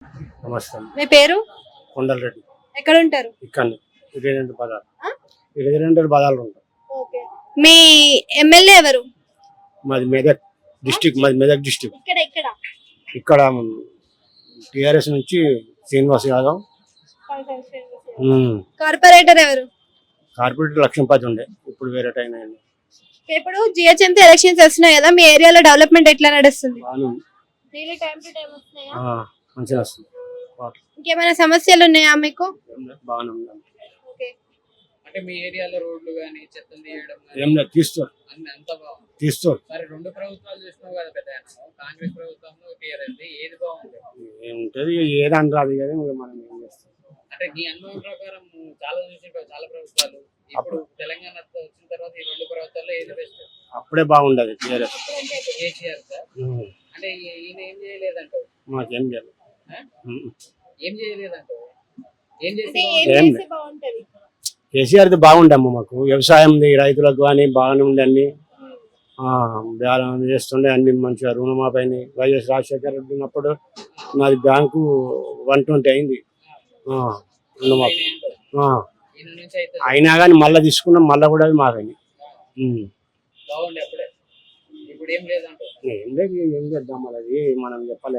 నమస్తే. మీ పేరు? కొండలరెడ్డి. ఎక్కడ ఉంటారు? ఇక్కడనే ఇరవై బజార్. 22 బజార్లో ఉంటాం. ఓకే. మీ ఎమ్మెల్యే ఎవరు? మాది మెదక్ డిస్ట్రిక్ట్. ఇక్కడ ఇక్కడ ఇక్కడ టిఆర్ఎస్ నుంచి శ్రీనివాస్ యాదవ్. కార్పొరేటర్ ఎవరు? కార్పొరేటర్ లక్ష్మీపతి ఉండే, ఇప్పుడు వేరే టైం అయింది. ఇప్పుడు జిహెచ్ఎంసీ ఎలక్షన్స్ వస్తున్నాయి కదా, మీ ఏరియాలో డెవలప్మెంట్ ఎట్లా నడుస్తుంది? డైలీ టైం టు టైం వస్తున్నాయా? మంచిగా వస్తుంది. ఇంకేమైనా సమస్యలు ఉన్నాయా మీకు? బాగానే ఉంది. ఓకే. అంటే మీ ఏరియాలో రోడ్లు గానీ చెత్తను తీయడం గానీ ఏం లేదు, తీస్తారు. అంతా బాగుంది. తీస్తారు. మరి రెండు ప్రభుత్వాలు చూసినావు కదా పెద్ద, కాంగ్రెస్ ప్రభుత్వంలో టీఆర్ఎస్ ఏది బాగుంది? ఏముంటది, ఏదని రాదు కదా, మనం ఏం చేస్తాం. అంటే నీ అనుభవం ప్రకారం చాలా చూసింటావు, చాలా ప్రభుత్వాలు. ఇప్పుడు తెలంగాణ వచ్చిన తర్వాత ఈ రెండు ప్రభుత్వాల్లో ఏది బెస్ట్? అప్పుడే బాగుండదు టిఆర్ఎస్. కేసీఆర్ సార్. అంటే ఈయన ఏం చేయలేదంటావు? మాకేం లేదు. ఏం చేయలేదంటావు? ఏం చేస్తే బాగుంటది? కేసీఆర్ బాగుండమ్మ, మాకు వ్యవసాయం రైతులకు కానీ బాగానే ఉండే, అన్ని చేస్తుండే, అన్ని మంచిగా రుణమాఫీ అయినాయి. వైఎస్ రాజశేఖర్ రెడ్డి ఉన్నప్పుడు నాది బ్యాంకు 120 అయింది రుణమాఫీ. అయినా కానీ మళ్ళీ తీసుకున్నాం, మళ్ళీ కూడా అది మాకైంది. బాగుండే అప్పుడే, ఇప్పుడు ఏం లేదంటావు? ఏం లేదు, ఏం చేద్దాం, అది మనం చెప్పలేము.